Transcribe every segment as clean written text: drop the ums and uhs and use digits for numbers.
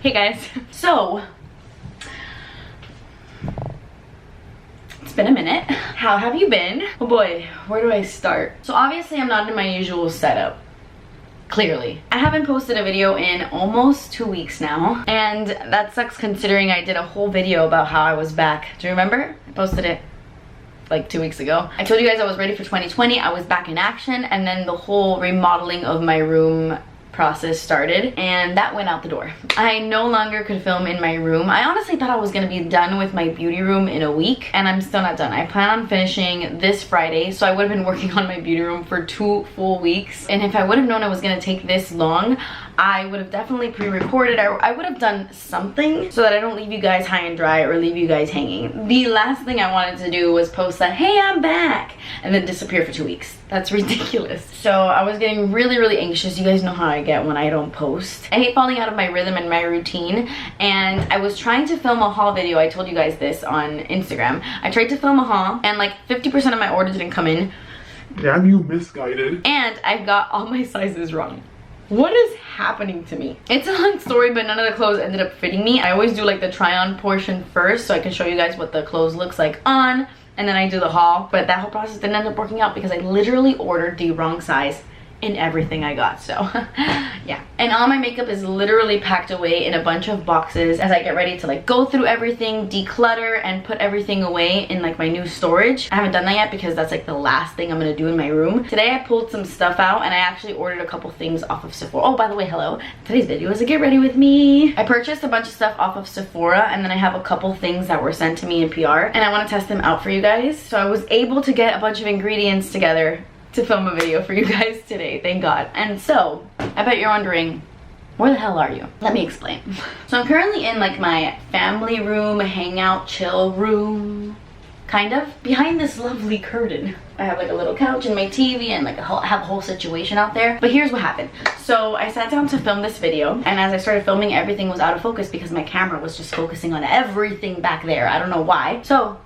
Hey guys. So, it's been a minute. How have you been? Oh boy, where do I start? So obviously I'm not in my usual setup. Clearly. I haven't posted a video in almost 2 weeks now. And that sucks considering I did a whole video about how I was back. Do you remember? I posted it like 2 weeks ago. I told you guys I was ready for 2020. I was back in action, and then the whole remodeling of my room process started, and that went out the door. I no longer could film in my room. I honestly thought I was gonna be done with my beauty room in a week, and I'm still not done. I plan on finishing this Friday, so I would have been working on my beauty room for 2 full weeks. And if I would have known it was gonna take this long, I would have definitely pre-recorded. I would have done something so that I don't leave you guys high and dry or leave you guys hanging. The last thing I wanted to do was post that, hey, I'm back, and then disappear for 2 weeks. That's ridiculous. So I was getting really anxious. You guys know how I get when I don't post. I hate falling out of my rhythm and my routine, and I was trying to film a haul video. I told you guys this on Instagram. I tried to film a haul, and like 50% of my orders didn't come in. Damn you, misguided. And I got all my sizes wrong. What is happening to me? It's a long story, but none of the clothes ended up fitting me. I always do like the try on portion first so I can show you guys what the clothes looks like on, and then I do the haul. But that whole process didn't end up working out because I literally ordered the wrong size in everything I got. So yeah, and all my makeup is literally packed away in a bunch of boxes as I get ready to like go through everything, declutter, and put everything away in like my new storage. I haven't done that yet because that's like the last thing I'm gonna do in my room. Today I pulled some stuff out, and I actually ordered a couple things off of Sephora. Oh, by the way, hello, today's video is a get ready with me. I purchased a bunch of stuff off of Sephora, and then I have a couple things that were sent to me in PR, and I want to test them out for you guys. So I was able to get a bunch of ingredients together to film a video for you guys today, thank God. And so, I bet you're wondering, where the hell are you? Let me explain. So I'm currently in like my family room, hangout, chill room, kind of, behind this lovely curtain. I have like a little couch and my TV and like I have a whole situation out there. But here's what happened. So I sat down to film this video, and as I started filming, everything was out of focus because my camera was just focusing on everything back there. I don't know why. So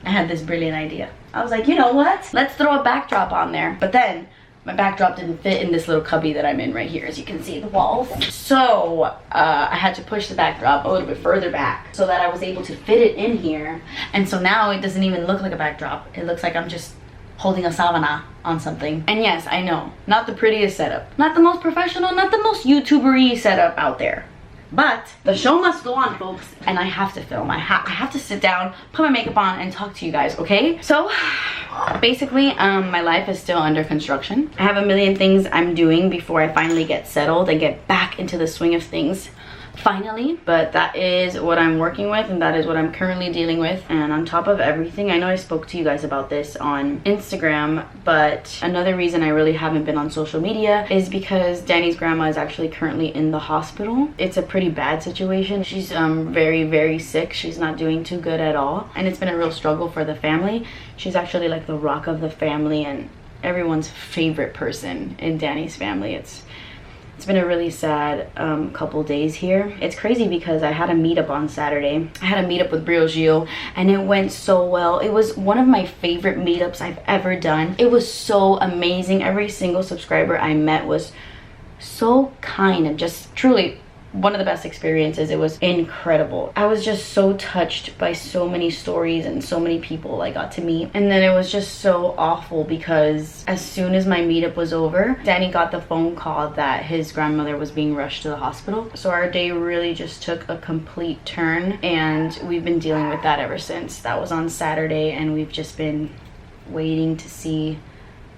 I had this brilliant idea. I was like, you know what? Let's throw a backdrop on there. But then my backdrop didn't fit in this little cubby that I'm in right here, as you can see the walls. So I had to push the backdrop a little bit further back so that I was able to fit it in here. And so now it doesn't even look like a backdrop. It looks like I'm just holding a savana on something. And yes, I know, not the prettiest setup, not the most professional, not the most YouTuber-y setup out there. But the show must go on, folks, and I have to film. I have to sit down, put my makeup on, and talk to you guys, okay? So basically, my life is still under construction. I have a million things I'm doing before I finally get settled and get back into the swing of things. Finally, but that is what I'm working with, and that is what I'm currently dealing with. And on top of everything, I know I spoke to you guys about this on Instagram, but another reason I really haven't been on social media is because Danny's grandma is actually currently in the hospital. It's a pretty bad situation. She's very sick. She's not doing too good at all, and it's been a real struggle for the family. She's actually like the rock of the family and everyone's favorite person in Danny's family. It's been a really sad couple days here. It's crazy because I had a meetup on Saturday. I had a meetup with Gio, and it went so well. It was one of my favorite meetups I've ever done. It was so amazing. Every single subscriber I met was so kind and just truly one of the best experiences. It was incredible. I was just so touched by so many stories and so many people I got to meet. And then it was just so awful because as soon as my meetup was over, Danny got the phone call that his grandmother was being rushed to the hospital. So our day really just took a complete turn, and we've been dealing with that ever since. That was on Saturday, and we've just been waiting to see,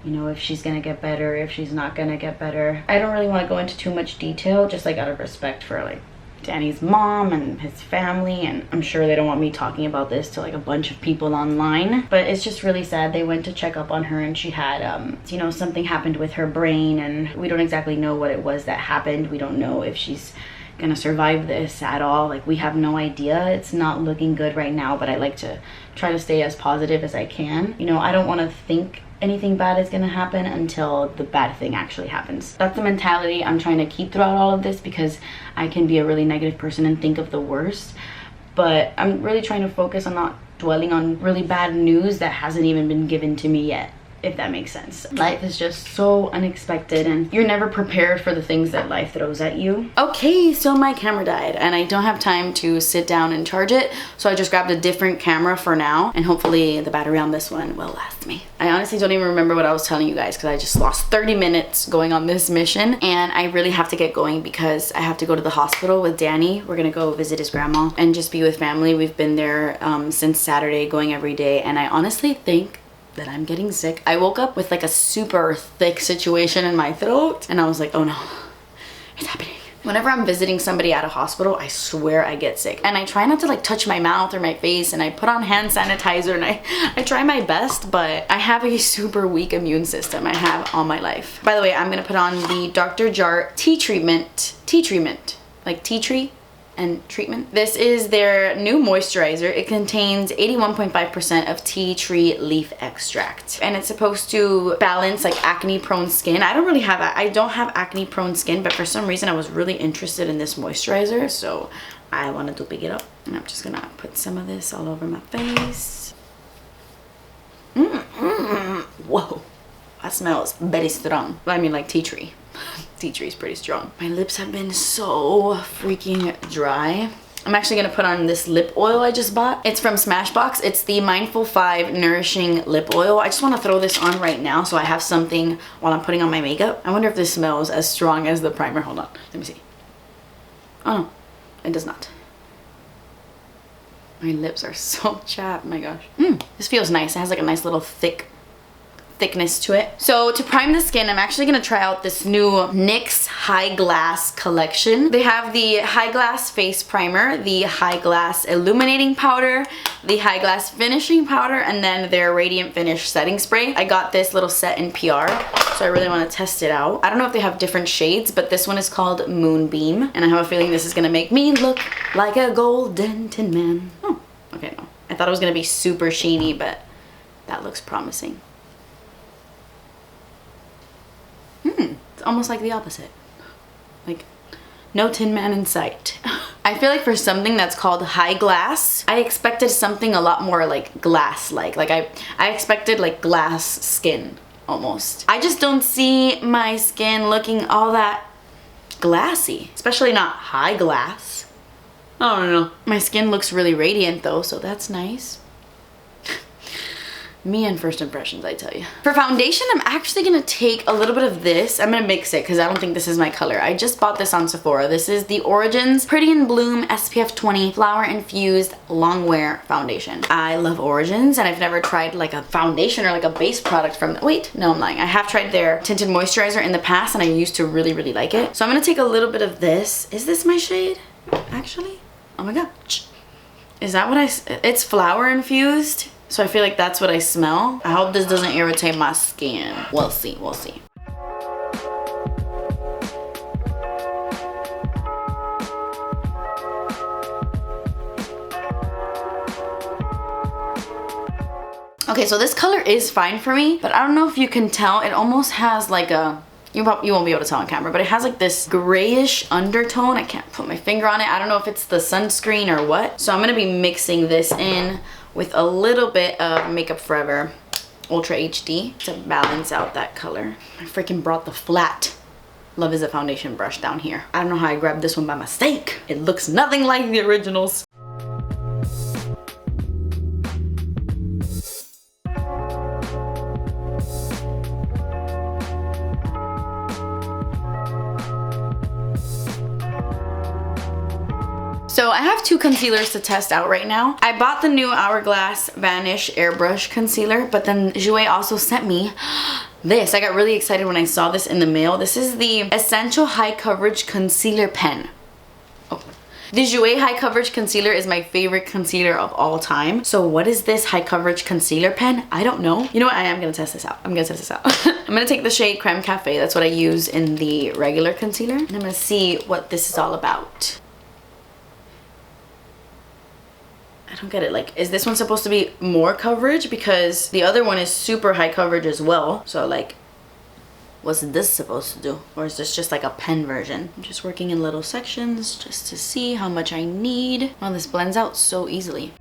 you know, if she's gonna get better, if she's not gonna get better. I don't really want to go into too much detail, just like out of respect for like Danny's mom and his family, and I'm sure they don't want me talking about this to like a bunch of people online, but it's just really sad. They went to check up on her, and she had you know, something happened with her brain, and we don't exactly know what it was that happened. We don't know if she's gonna survive this at all. Like, we have no idea. It's not looking good right now, but I like to try to stay as positive as I can. You know, I don't want to think anything bad is gonna happen until the bad thing actually happens. That's the mentality I'm trying to keep throughout all of this, because I can be a really negative person and think of the worst. But I'm really trying to focus on not dwelling on really bad news that hasn't even been given to me yet. if that makes sense. Life is just so unexpected and you're never prepared for the things that life throws at you. Okay, so my camera died and I don't have time to sit down and charge it, so I just grabbed a different camera for now, and hopefully the battery on this one will last me. I honestly don't even remember what I was telling you guys because I just lost 30 minutes going on this mission, and I really have to get going because I have to go to the hospital with Danny. We're gonna go visit his grandma and just be with family. We've been there since Saturday, going every day, and I honestly think that I'm getting sick. I woke up with like a super thick situation in my throat and I was like, oh no, it's happening. Whenever I'm visiting somebody at a hospital, I swear I get sick. And I try not to like touch my mouth or my face, and I put on hand sanitizer, and I try my best, but I have a super weak immune system. I have all my life. By the way, I'm gonna put on the Dr.Jart tea treatment, like tea tree and treatment. This is their new moisturizer. It contains 81.5% of tea tree leaf extract, and it's supposed to balance like acne prone skin. I don't have acne prone skin, but for some reason I was really interested in this moisturizer, so I wanted to pick it up, and I'm just gonna put some of this all over my face. Whoa, that smells very strong. I mean, like tea tree. Tea tree is pretty strong. My lips have been so freaking dry. I'm actually gonna put on this lip oil I just bought. It's from Smashbox. It's the Mindful 5 Nourishing Lip Oil. I just wanna throw this on right now so I have something while I'm putting on my makeup. I wonder if this smells as strong as the primer. Hold on, let me see. Oh no, it does not. My lips are so chapped, my gosh. This feels nice. It has like a nice little thickness to it. So to prime the skin, I'm actually gonna try out this new NYX High Glass collection. They have the High Glass Face Primer, the High Glass Illuminating Powder, the High Glass Finishing Powder, and then their Radiant Finish Setting Spray. I got this little set in PR, so I really want to test it out. I don't know if they have different shades, but this one is called Moonbeam, and I have a feeling this is gonna make me look like a golden tin man. Oh, okay, no. I thought it was gonna be super sheeny, but that looks promising. It's almost like the opposite. Like, no tin man in sight. I feel like for something that's called high glass, I expected something a lot more like glass-like. Like I expected like glass skin almost. I just don't see my skin looking all that glassy, especially not high glass. I don't know. My skin looks really radiant though, so that's nice. Me and first impressions, I tell you. For foundation, I'm actually gonna take a little bit of this. I'm gonna mix it because I don't think this is my color. I just bought this on Sephora. This is the Origins Pretty in Bloom SPF 20 Flower-Infused Longwear Foundation. I love Origins, and I've never tried like a foundation or like a base product from them. Wait, no, I'm lying. I have tried their tinted moisturizer in the past, and I used to really, really like it. So I'm gonna take a little bit of this. Is this my shade, actually? Oh my god. Is that what it's flower-infused? So I feel like that's what I smell. I hope this doesn't irritate my skin. We'll see, we'll see. Okay, so this color is fine for me, but I don't know if you can tell. It almost has like a, you won't be able to tell on camera, but it has like this grayish undertone. I can't put my finger on it. I don't know if it's the sunscreen or what. So I'm gonna be mixing this in with a little bit of Makeup Forever Ultra HD to balance out that color. I freaking brought the flat Love Is a Foundation brush down here. I don't know how I grabbed this one by mistake. It looks nothing like the originals. So I have two concealers to test out right now. I bought the new Hourglass Vanish Airbrush Concealer, but then Jouer also sent me this. I got really excited when I saw this in the mail. This is the Essential High Coverage Concealer Pen. Oh. The Jouer High Coverage Concealer is my favorite concealer of all time. So what is this high coverage concealer pen? I don't know. You know what? I am gonna test this out. I'm gonna take the shade Creme Cafe. That's what I use in the regular concealer. And I'm gonna see what this is all about. I don't get it. Like, is this one supposed to be more coverage? Because the other one is super high coverage as well. So like, what's this supposed to do? Or is this just like a pen version? I'm just working in little sections just to see how much I need. Wow, this blends out so easily.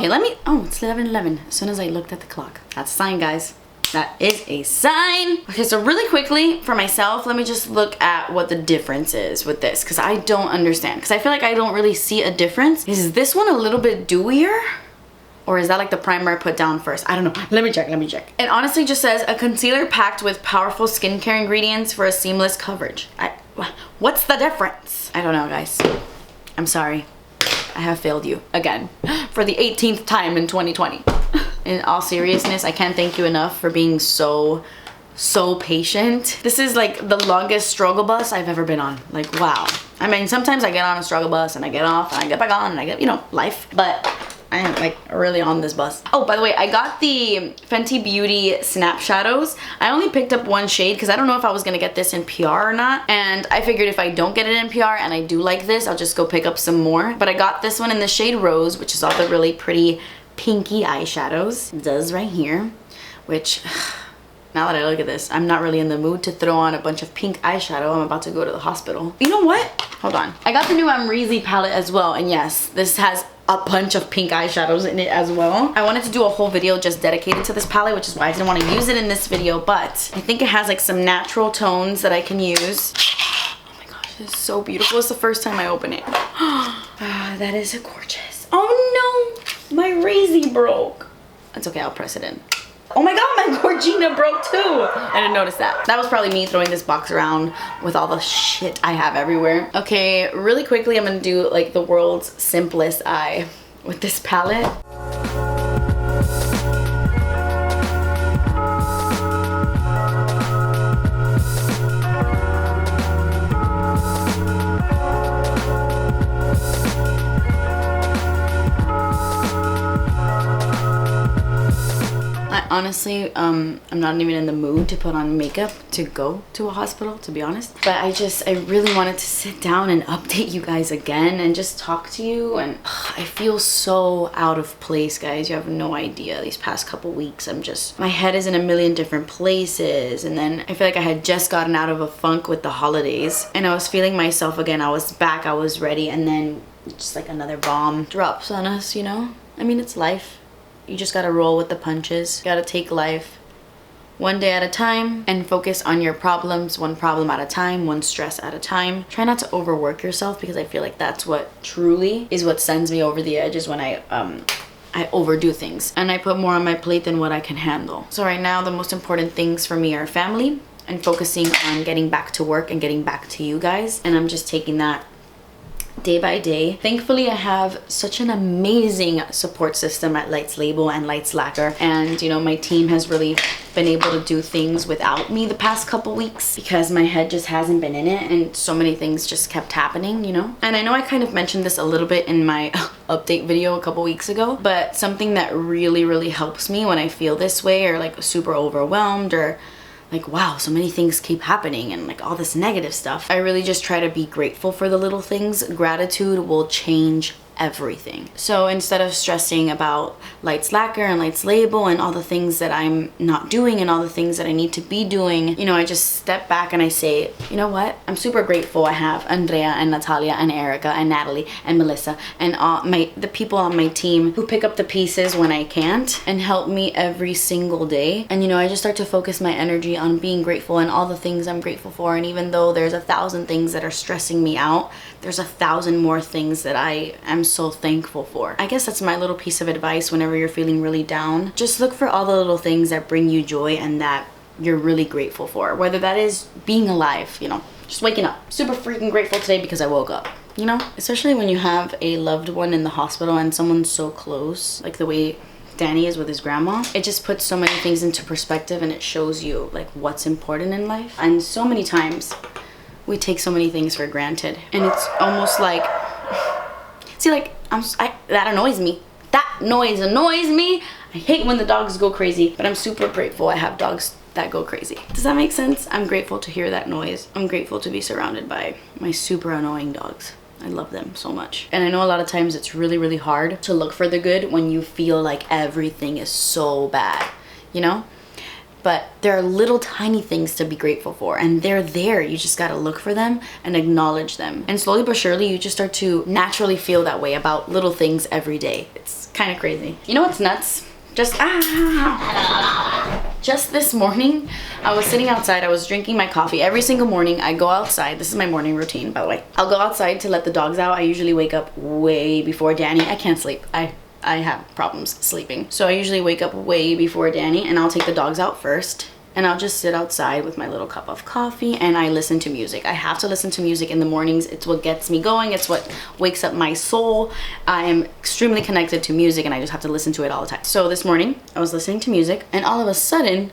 Okay, let me, oh, it's 11:11 as soon as I looked at the clock. That's a sign, guys. That is a sign. Okay, so really quickly for myself, let me just look at what the difference is with this, because I don't understand, because I feel like I don't really see a difference. Is this one a little bit dewier? Or is that like the primer I put down first? I don't know. Let me check, let me check. It honestly just says a concealer packed with powerful skincare ingredients for a seamless coverage. What's the difference? I don't know, guys. I'm sorry. I have failed you again for the 18th time in 2020. In all seriousness, I can't thank you enough for being so patient. This is like the longest struggle bus I've ever been on. Like, wow. I mean, sometimes I get on a struggle bus and I get off and I get back on and I get, you know, life. But I am like really on this bus. Oh, by the way, I got the Fenty Beauty Snap Shadows. I only picked up one shade because I don't know if I was gonna get this in PR or not. And I figured if I don't get it in PR and I do like this, I'll just go pick up some more. But I got this one in the shade Rose, which is all the really pretty pinky eyeshadows. It does right here, which now that I look at this, I'm not really in the mood to throw on a bunch of pink eyeshadow. I'm about to go to the hospital. You know what? Hold on. I got the new Amrezy palette as well. And yes, this has a bunch of pink eyeshadows in it as well. I wanted to do a whole video just dedicated to this palette, which is why I didn't want to use it in this video, but I think it has like some natural tones that I can use. Oh my gosh, this is so beautiful. It's the first time I open it. That is gorgeous. Oh no, my Amrezy broke. That's okay, I'll press it in. Oh my god, my Gorgina broke too. I didn't notice that. That was probably me throwing this box around with all the shit I have everywhere. Okay, really quickly, I'm gonna do like the world's simplest eye with this palette. Honestly, I'm not even in the mood to put on makeup to go to a hospital, to be honest. But I really wanted to sit down and update you guys again and just talk to you. And I feel so out of place, guys. You have no idea. These past couple weeks, my head is in a million different places. And then I feel like I had just gotten out of a funk with the holidays. And I was feeling myself again. I was back, I was ready. And then just like another bomb drops on us, you know? I mean, it's life. You just gotta roll with the punches. You gotta take life one day at a time and focus on your problems, one problem at a time, one stress at a time. Try not to overwork yourself, because I feel like that's what truly is what sends me over the edge, is when I overdo things and I put more on my plate than what I can handle. So right now, the most important things for me are family and focusing on getting back to work and getting back to you guys. And I'm just taking that day by day. Thankfully, I have such an amazing support system at Lights Label and Lights Lacquer, and you know, my team has really been able to do things without me the past couple weeks because my head just hasn't been in it and so many things just kept happening, you know. And I know I kind of mentioned this a little bit in my update video a couple weeks ago, but something that really helps me when I feel this way, or like super overwhelmed, or like, wow, so many things keep happening and like all this negative stuff, I really just try to be grateful for the little things. Gratitude will change everything. So instead of stressing about Lights Lacquer and Lights Label and all the things that I'm not doing and all the things that I need to be doing, you know, I just step back and I say, you know what? I'm super grateful I have Andrea and Natalia and Erica and Natalie and Melissa and all the people on my team who pick up the pieces when I can't and help me every single day. And you know, I just start to focus my energy on being grateful and all the things I'm grateful for. And even though there's 1,000 things that are stressing me out, there's 1,000 more things that I am so thankful for. I guess that's my little piece of advice whenever you're feeling really down. Just look for all the little things that bring you joy and that you're really grateful for. Whether that is being alive, you know, just waking up. Super freaking grateful today because I woke up, you know? Especially when you have a loved one in the hospital and someone's so close, like the way Danny is with his grandma. It just puts so many things into perspective and it shows you like what's important in life. And so many times we take so many things for granted, and it's almost like, see, like that annoys me. That noise annoys me. I hate when the dogs go crazy, but I'm super grateful I have dogs that go crazy. Does that make sense? I'm grateful to hear that noise. I'm grateful to be surrounded by my super annoying dogs. I love them so much. And I know a lot of times it's really hard to look for the good when you feel like everything is so bad, you know? but there are little tiny things to be grateful for, and they're there. You just gotta look for them and acknowledge them. And slowly but surely, you just start to naturally feel that way about little things every day. It's kind of crazy. You know what's nuts? Just this morning, I was sitting outside, I was drinking my coffee. Every single morning, I go outside. This is my morning routine, by the way. I'll go outside to let the dogs out. I usually wake up way before Danny. I can't sleep. I have problems sleeping. So I usually wake up way before Danny, and I'll take the dogs out first. And I'll just sit outside with my little cup of coffee and I listen to music. I have to listen to music in the mornings. It's what gets me going. It's what wakes up my soul. I am extremely connected to music and I just have to listen to it all the time. So this morning I was listening to music and all of a sudden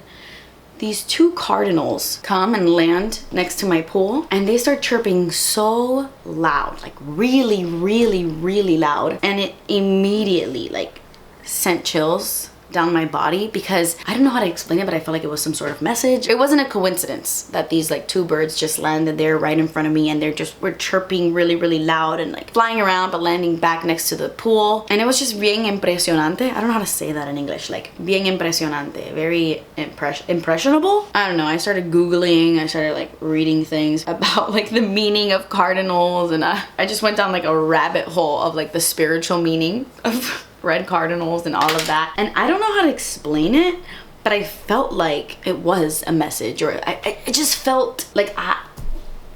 these two cardinals come and land next to my pool and they start chirping so loud, like really, really, really loud. And it immediately like sent chills down my body because I don't know how to explain it, but I felt like it was some sort of message. It wasn't a coincidence that these like two birds just landed there right in front of me and were chirping really, really loud and like flying around but landing back next to the pool. And it was just bien impresionante. I don't know how to say that in English. Like bien impresionante, very impressionable. I don't know. I started Googling, I started like reading things about like the meaning of cardinals, and I just went down like a rabbit hole of like the spiritual meaning of red cardinals and all of that. And I don't know how to explain it, but I felt like it was a message, or I just felt like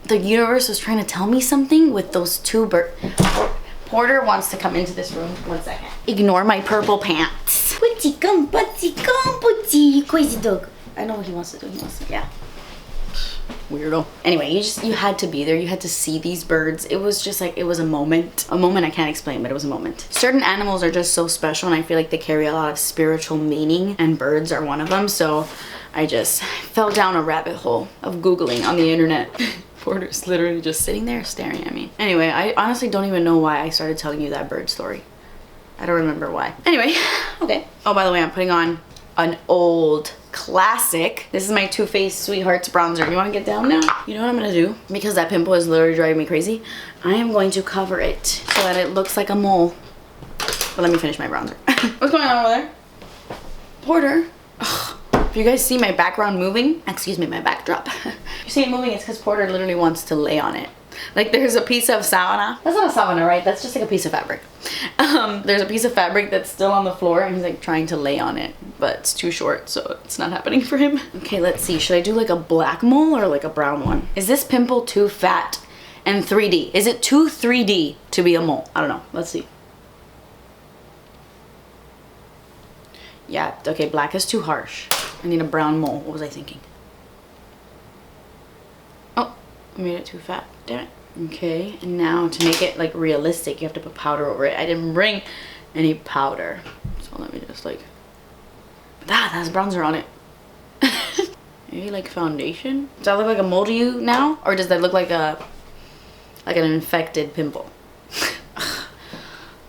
the universe was trying to tell me something with those two birds. Porter wants to come into this room. 1 second. Ignore my purple pants. Putty, come, putty, come, putty. Crazy dog. I know what he wants to do. He wants to, yeah. Weirdo. Anyway, you had to be there. You had to see these birds. It was just like, it was a moment. A moment I can't explain, but it was a moment. Certain animals are just so special and I feel like they carry a lot of spiritual meaning, and birds are one of them. So I just fell down a rabbit hole of Googling on the internet. Porter's literally just sitting there staring at me. Anyway, I honestly don't even know why I started telling you that bird story. I don't remember why. Anyway, okay. Oh, by the way, I'm putting on an old classic. This is my Too Faced Sweethearts bronzer. You want to get down now? You know what I'm gonna do? Because that pimple is literally driving me crazy, I am going to cover it so that it looks like a mole. But let me finish my bronzer. What's going on over there? Porter. Ugh. If you guys see my background moving, excuse me, my backdrop. If you see it moving, it's because Porter literally wants to lay on it. Like there's a piece of sabana. That's not a sabana, right? That's just like a piece of fabric. There's a piece of fabric that's still on the floor and he's like trying to lay on it, but it's too short, so it's not happening for him. Okay, let's see. Should I do like a black mole or like a brown one? Is this pimple too fat and 3D? Is it too 3D to be a mole? I don't know. Let's see. Yeah, okay, black is too harsh. I need a brown mole. What was I thinking? Oh, I made it too fat. Damn it. Okay, and now to make it like realistic, you have to put powder over it. I didn't bring any powder, so let me just like, that has bronzer on it. Maybe like foundation. Does that look like a mole to you now, or does that look like an infected pimple?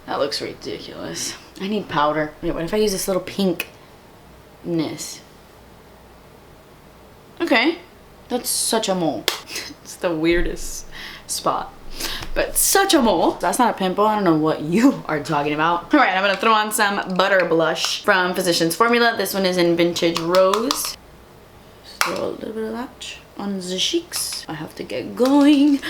That looks ridiculous. I need powder. Wait, what if I use this little pinkness? Okay, that's such a mole. It's the weirdest spot, but such a mole. That's not a pimple. I don't know what you are talking about. All right, I'm gonna throw on some butter blush from Physicians Formula. This one is in Vintage Rose. Just throw a little bit of that on the cheeks. I have to get going.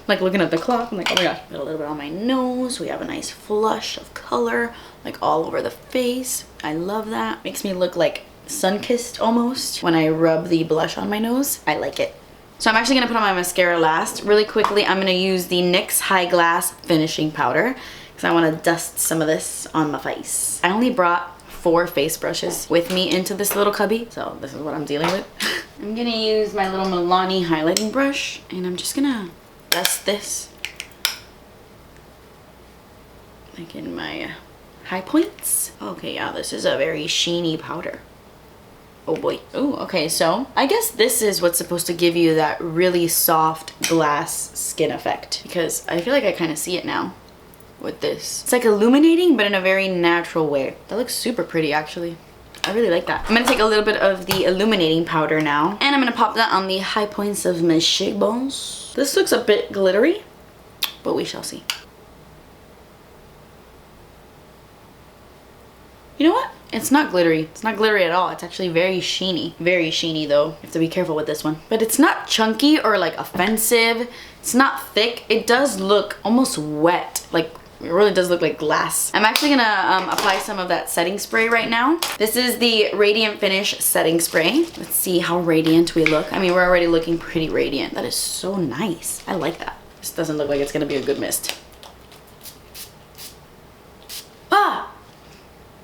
Like looking at the clock, I'm like, oh my gosh. Put a little bit on my nose. We have a nice flush of color, like all over the face. I love that. Makes me look like sun-kissed almost when I rub the blush on my nose. I like it. So I'm actually gonna put on my mascara last. Really quickly, I'm gonna use the NYX High Glass Finishing Powder because I wanna dust some of this on my face. I only brought 4 face brushes with me into this little cubby, so this is what I'm dealing with. I'm gonna use my little Milani highlighting brush and I'm just gonna dust this like in my high points. Okay, yeah, this is a very sheeny powder. Oh boy. Oh, okay, so I guess this is what's supposed to give you that really soft glass skin effect, because I feel like I kind of see it now with this. It's like illuminating, but in a very natural way. That looks super pretty, actually. I really like that. I'm gonna take a little bit of the illuminating powder now, and I'm gonna pop that on the high points of my cheekbones. This looks a bit glittery, but we shall see. You know what? It's not glittery. It's not glittery at all. It's actually very sheeny. Very sheeny though. You have to be careful with this one. But it's not chunky or like offensive. It's not thick. It does look almost wet. Like, it really does look like glass. I'm actually gonna apply some of that setting spray right now. This is the Radiant Finish setting spray. Let's see how radiant we look. I mean, we're already looking pretty radiant. That is so nice. I like that. This doesn't look like it's gonna be a good mist. Ah!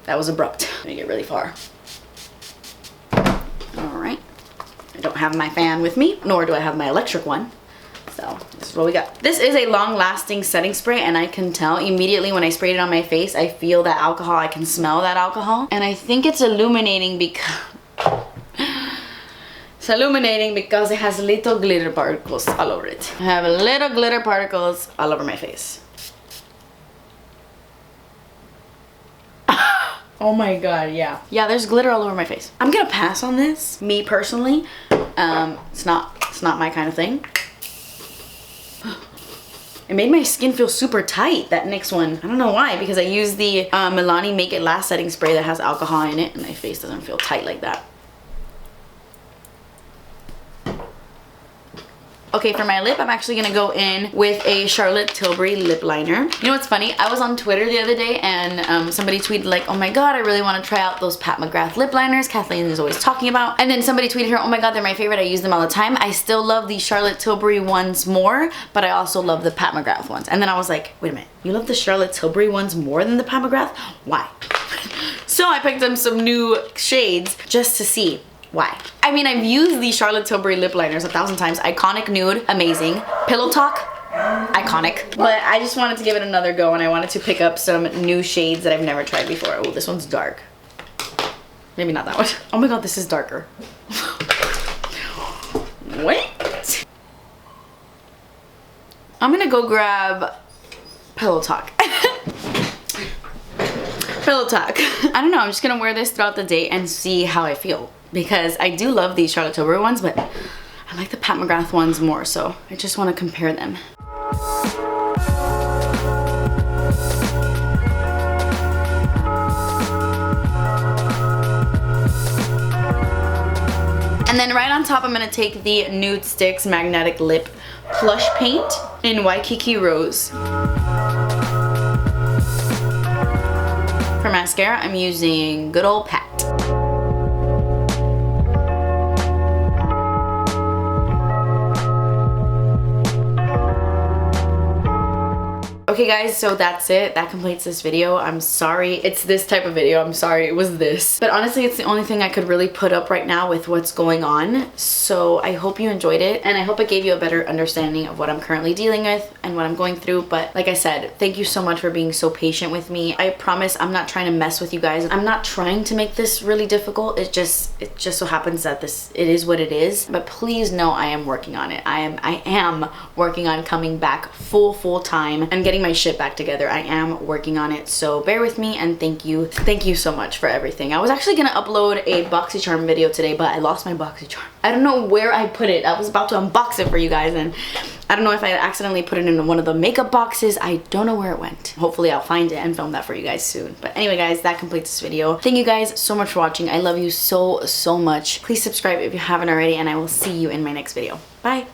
That was abrupt. Let me get really far. All right. I don't have my fan with me, nor do I have my electric one. So this is what we got. This is a long-lasting setting spray, and I can tell immediately when I sprayed it on my face, I feel that alcohol. I can smell that alcohol. And I think it's illuminating because it has little glitter particles all over it. I have little glitter particles all over my face. Oh my god, yeah. Yeah, there's glitter all over my face. I'm gonna pass on this, me personally. It's not my kind of thing. It made my skin feel super tight, that next one. I don't know why, because I used the Milani Make It Last setting spray that has alcohol in it, and my face doesn't feel tight like that. Okay, for my lip, I'm actually gonna go in with a Charlotte Tilbury lip liner. You know what's funny? I was on Twitter the other day and somebody tweeted like, oh my god, I really want to try out those Pat McGrath lip liners Kathleen is always talking about. And then somebody tweeted her, oh my god, they're my favorite. I use them all the time. I still love the Charlotte Tilbury ones more, but I also love the Pat McGrath ones. And then I was like, wait a minute, you love the Charlotte Tilbury ones more than the Pat McGrath? Why? So I picked up some new shades just to see. Why? I mean, I've used the Charlotte Tilbury lip liners 1,000 times. Iconic Nude, amazing. Pillowtalk, iconic. But I just wanted to give it another go, and I wanted to pick up some new shades that I've never tried before. Oh, this one's dark. Maybe not that one. Oh my god, this is darker. Wait. I'm gonna go grab Pillowtalk. Pillowtalk. I don't know, I'm just gonna wear this throughout the day and see how I feel. Because I do love these Charlotte Tilbury ones, but I like the Pat McGrath ones more, so I just want to compare them. And then right on top, I'm going to take the Nudestix Magnetic Lip Plush Paint in Waikiki Rose. For mascara, I'm using good old Pat. Okay guys, so that's it. That completes this video. I'm sorry it's this type of video. I'm sorry it was this. But honestly, it's the only thing I could really put up right now with what's going on. So I hope you enjoyed it, and I hope it gave you a better understanding of what I'm currently dealing with and what I'm going through. But like I said, thank you so much for being so patient with me. I promise I'm not trying to mess with you guys. I'm not trying to make this really difficult. It just so happens that it is what it is. But please know I am working on it. I am working on coming back full time and getting my shit back together. I am working on it, so bear with me, and thank you so much for everything. I was actually gonna upload a BoxyCharm video today, but I lost my BoxyCharm. I don't know where I put it. I was about to unbox it for you guys, and I don't know if I accidentally put it in one of the makeup boxes. I don't know where it went. Hopefully I'll find it and film that for you guys soon. But anyway guys, that completes this video. Thank you guys so much for watching. I love you so much. Please subscribe if you haven't already, and I will see you in my next video. Bye.